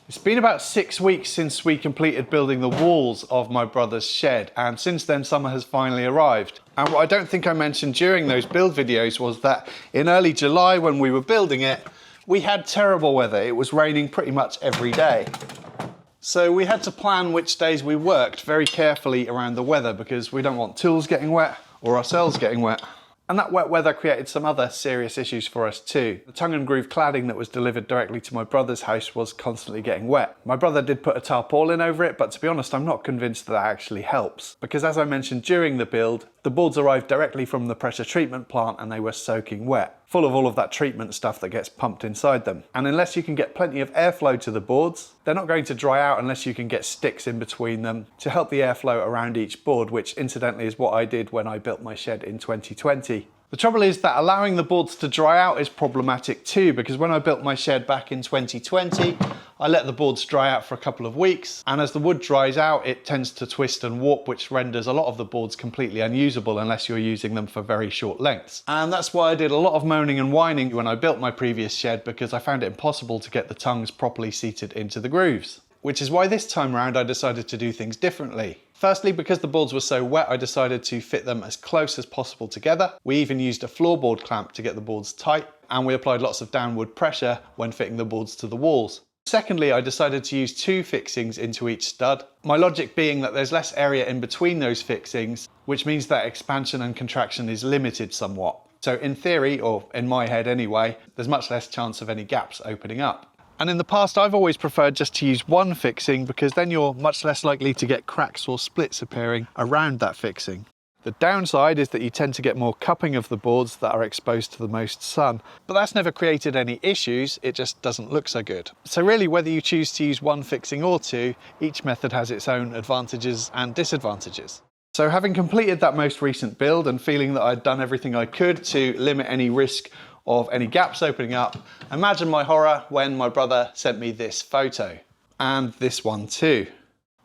It's been about 6 weeks since we completed building the walls of my brother's shed, and since then summer has finally arrived. And what I don't think I mentioned during those build videos was that in early July when we were building it, we had terrible weather. It was raining pretty much every day. So we had to plan which days we worked very carefully around the weather because we don't want tools getting wet or ourselves getting wet. And that wet weather created some other serious issues for us too. The tongue and groove cladding that was delivered directly to my brother's house was constantly getting wet. My brother did put a tarpaulin over it, but to be honest, I'm not convinced that actually helps. Because as I mentioned during the build, the boards arrived directly from the pressure treatment plant and they were soaking wet, full of all of that treatment stuff that gets pumped inside them. And unless you can get plenty of airflow to the boards, they're not going to dry out unless you can get sticks in between them to help the airflow around each board, which incidentally is what I did when I built my shed in 2020. The trouble is that allowing the boards to dry out is problematic too, because when I built my shed back in 2020, I let the boards dry out for a couple of weeks, and as the wood dries out, it tends to twist and warp, which renders a lot of the boards completely unusable unless you're using them for very short lengths. And that's why I did a lot of moaning and whining when I built my previous shed, because I found it impossible to get the tongues properly seated into the grooves. Which is why this time around I decided to do things differently. Firstly, because the boards were so wet, I decided to fit them as close as possible together. We even used a floorboard clamp to get the boards tight, and we applied lots of downward pressure when fitting the boards to the walls. Secondly, I decided to use 2 fixings into each stud. My logic being that there's less area in between those fixings, which means that expansion and contraction is limited somewhat. So in theory, or in my head anyway, there's much less chance of any gaps opening up. And in the past, I've always preferred just to use one fixing because then you're much less likely to get cracks or splits appearing around that fixing. The downside is that you tend to get more cupping of the boards that are exposed to the most sun, but that's never created any issues, it just doesn't look so good. So really, whether you choose to use one fixing or 2, each method has its own advantages and disadvantages. So having completed that most recent build and feeling that I'd done everything I could to limit any risk of any gaps opening up, imagine my horror when my brother sent me this photo. And this one too.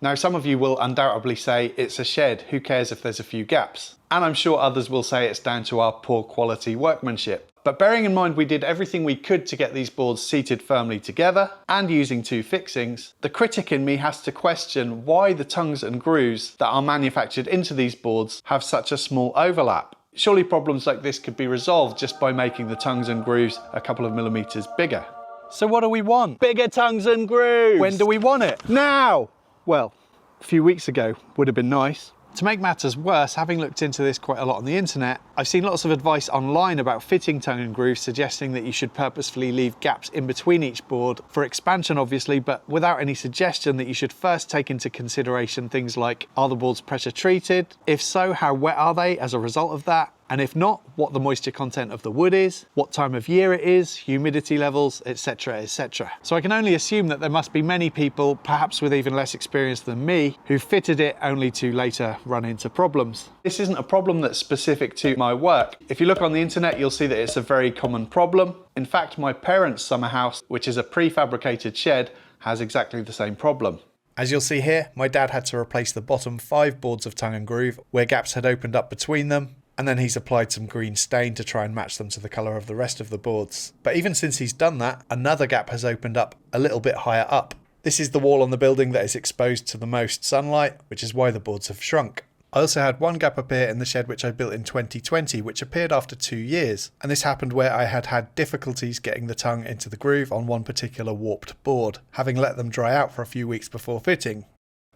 Now some of you will undoubtedly say it's a shed, who cares if there's a few gaps? And I'm sure others will say it's down to our poor quality workmanship. But bearing in mind we did everything we could to get these boards seated firmly together and using 2 fixings, the critic in me has to question why the tongues and grooves that are manufactured into these boards have such a small overlap. Surely problems like this could be resolved just by making the tongues and grooves a couple of millimeters bigger. So what do we want? Bigger tongues and grooves! When do we want it? Now! Well, a few weeks ago would have been nice. To make matters worse, having looked into this quite a lot on the internet, I've seen lots of advice online about fitting tongue and grooves suggesting that you should purposefully leave gaps in between each board for expansion obviously, but without any suggestion that you should first take into consideration things like, are the boards pressure treated? If so, how wet are they as a result of that? And if not, what the moisture content of the wood is, what time of year it is, humidity levels, etc, etc. So I can only assume that there must be many people, perhaps with even less experience than me, who fitted it only to later run into problems. This isn't a problem that's specific to my work. If you look on the internet, you'll see that it's a very common problem. In fact, my parents' summer house, which is a prefabricated shed, has exactly the same problem. As you'll see here, my dad had to replace the bottom 5 boards of tongue and groove where gaps had opened up between them, and then he's applied some green stain to try and match them to the colour of the rest of the boards. But even since he's done that, another gap has opened up a little bit higher up. This is the wall on the building that is exposed to the most sunlight, which is why the boards have shrunk. I also had one gap appear in the shed which I built in 2020, which appeared after 2 years, and this happened where I had had difficulties getting the tongue into the groove on one particular warped board, having let them dry out for a few weeks before fitting.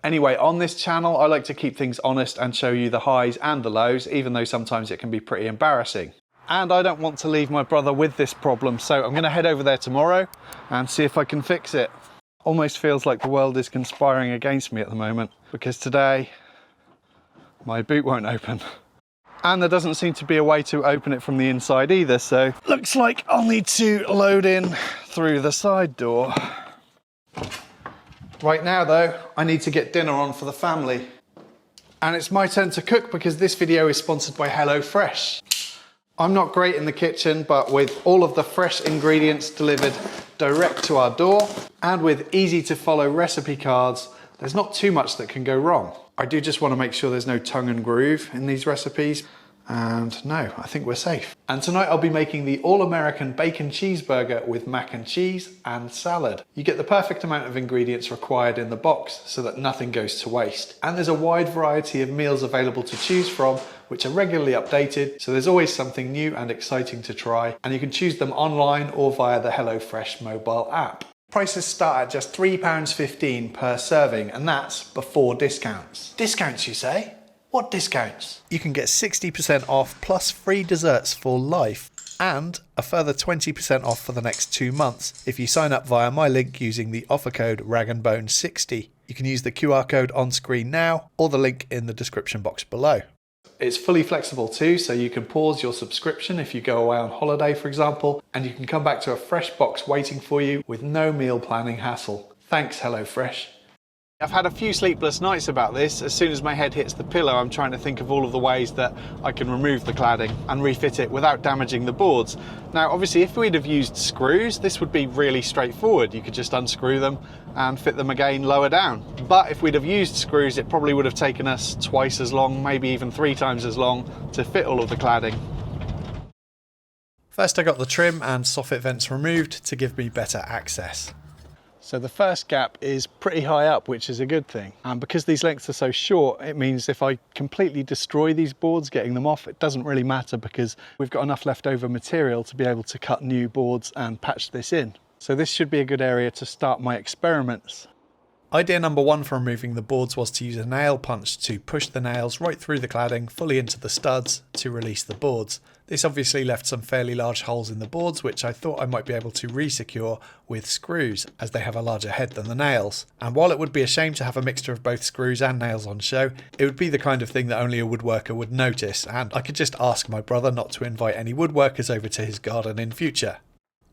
Anyway, on this channel, I like to keep things honest and show you the highs and the lows, even though sometimes it can be pretty embarrassing. And I don't want to leave my brother with this problem, so I'm going to head over there tomorrow and see if I can fix it. Almost feels like the world is conspiring against me at the moment, because today my boot won't open. And there doesn't seem to be a way to open it from the inside either, so looks like I'll need to load in through the side door. Right now though, I need to get dinner on for the family. And it's my turn to cook because this video is sponsored by HelloFresh. I'm not great in the kitchen, but with all of the fresh ingredients delivered direct to our door, and with easy to follow recipe cards, there's not too much that can go wrong. I do just want to make sure there's no tongue and groove in these recipes, And no, I think we're safe. And tonight I'll be making the all-American bacon cheeseburger with mac and cheese and salad. You get the perfect amount of ingredients required in the box so that nothing goes to waste. And there's a wide variety of meals available to choose from, which are regularly updated, so there's always something new and exciting to try. And you can choose them online or via the HelloFresh mobile app. Prices start at just £3.15 per serving, and that's before discounts. Discounts, you say? What discounts? You can get 60% off plus free desserts for life and a further 20% off for the next 2 months if you sign up via my link using the offer code RagandBone60. You can use the QR code on screen now or the link in the description box below. It's fully flexible too, so you can pause your subscription if you go away on holiday, for example, and you can come back to a fresh box waiting for you with no meal planning hassle. Thanks, HelloFresh. I've had a few sleepless nights about this. As soon as my head hits the pillow, I'm trying to think of all of the ways that I can remove the cladding and refit it without damaging the boards. Now, obviously, if we'd have used screws, this would be really straightforward. You could just unscrew them and fit them again lower down. But if we'd have used screws, it probably would have taken us twice as long, maybe even 3 times as long to fit all of the cladding. First, I got the trim and soffit vents removed to give me better access. So the first gap is pretty high up, which is a good thing. And because these lengths are so short, it means if I completely destroy these boards, getting them off, it doesn't really matter because we've got enough leftover material to be able to cut new boards and patch this in. So this should be a good area to start my experiments. Idea number 1 for removing the boards was to use a nail punch to push the nails right through the cladding, fully into the studs to release the boards. This obviously left some fairly large holes in the boards, which I thought I might be able to re-secure with screws, as they have a larger head than the nails. And while it would be a shame to have a mixture of both screws and nails on show, it would be the kind of thing that only a woodworker would notice, and I could just ask my brother not to invite any woodworkers over to his garden in future.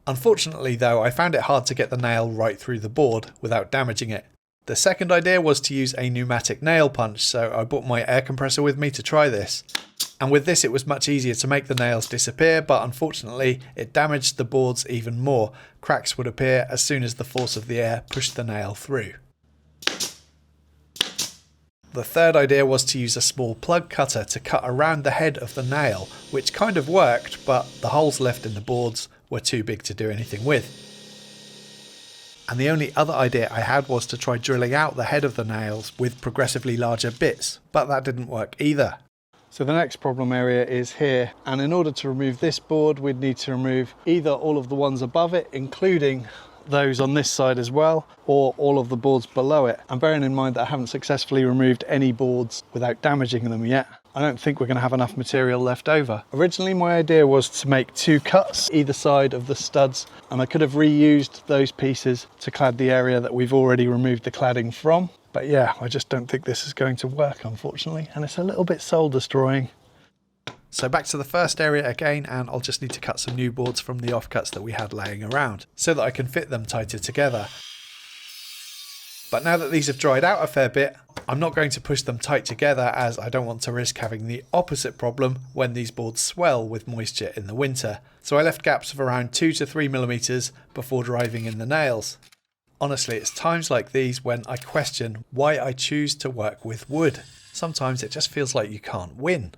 Unfortunately though, I found it hard to get the nail right through the board without damaging it. The second idea was to use a pneumatic nail punch, so I brought my air compressor with me to try this. And with this it was much easier to make the nails disappear, but unfortunately it damaged the boards even more. Cracks would appear as soon as the force of the air pushed the nail through. The third idea was to use a small plug cutter to cut around the head of the nail, which kind of worked, but the holes left in the boards were too big to do anything with. And the only other idea I had was to try drilling out the head of the nails with progressively larger bits, but that didn't work either. So the next problem area is here, and in order to remove this board we'd need to remove either all of the ones above it, including those on this side as well, or all of the boards below it. And bearing in mind that I haven't successfully removed any boards without damaging them yet, I don't think we're going to have enough material left over. Originally my idea was to make 2 cuts either side of the studs, and I could have reused those pieces to clad the area that we've already removed the cladding from. But yeah, I just don't think this is going to work, unfortunately, and it's a little bit soul destroying. So back to the first area again, and I'll just need to cut some new boards from the offcuts that we had laying around so that I can fit them tighter together. But now that these have dried out a fair bit, I'm not going to push them tight together, as I don't want to risk having the opposite problem when these boards swell with moisture in the winter. So I left gaps of around 2 to 3 millimeters before driving in the nails. Honestly, it's times like these when I question why I choose to work with wood. Sometimes it just feels like you can't win.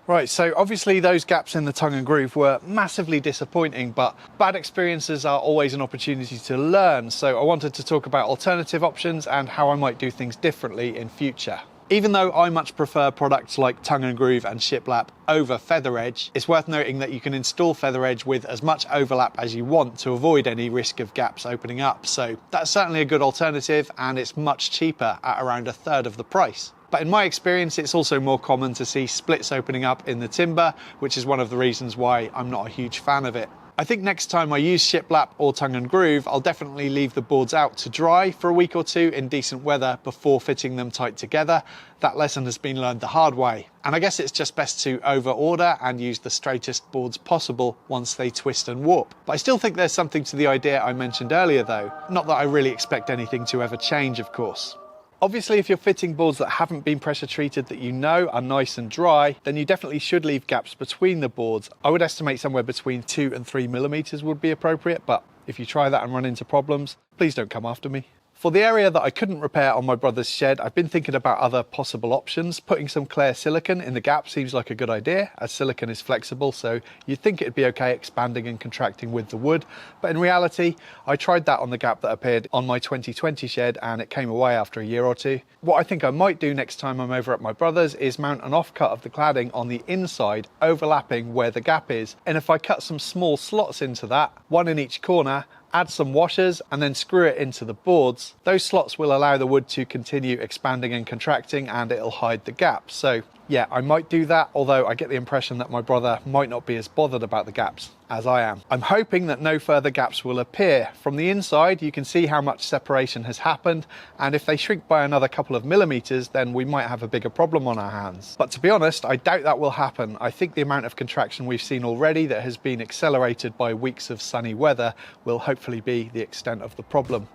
Right, so obviously those gaps in the tongue and groove were massively disappointing, but bad experiences are always an opportunity to learn. So I wanted to talk about alternative options and how I might do things differently in future. Even though I much prefer products like Tongue and Groove and Shiplap over Featheredge, it's worth noting that you can install Featheredge with as much overlap as you want to avoid any risk of gaps opening up. So that's certainly a good alternative, and it's much cheaper at around 1/3 of the price. But in my experience, it's also more common to see splits opening up in the timber, which is one of the reasons why I'm not a huge fan of it. I think next time I use Shiplap or Tongue and Groove, I'll definitely leave the boards out to dry for a week or 2 in decent weather before fitting them tight together. That lesson has been learned the hard way. And I guess it's just best to over-order and use the straightest boards possible once they twist and warp. But I still think there's something to the idea I mentioned earlier though. Not that I really expect anything to ever change, of course. Obviously, if you're fitting boards that haven't been pressure treated that you know are nice and dry, then you definitely should leave gaps between the boards. I would estimate somewhere between 2 and 3 millimeters would be appropriate, but if you try that and run into problems, please don't come after me. For the area that I couldn't repair on my brother's shed, I've been thinking about other possible options. Putting some clear silicone in the gap seems like a good idea, as silicone is flexible, so you'd think it'd be okay expanding and contracting with the wood. But in reality, I tried that on the gap that appeared on my 2020 shed and it came away after a year or two. What I think I might do next time I'm over at my brother's is mount an offcut of the cladding on the inside, overlapping where the gap is. And if I cut some small slots into that, one in each corner, add some washers and then screw it into the boards, those slots will allow the wood to continue expanding and contracting and it'll hide the gap. So yeah, I might do that, although I get the impression that my brother might not be as bothered about the gaps as I am. I'm hoping that no further gaps will appear. From the inside, you can see how much separation has happened, and if they shrink by another couple of millimeters, then we might have a bigger problem on our hands. But to be honest, I doubt that will happen. I think the amount of contraction we've seen already that has been accelerated by weeks of sunny weather will hopefully be the extent of the problem.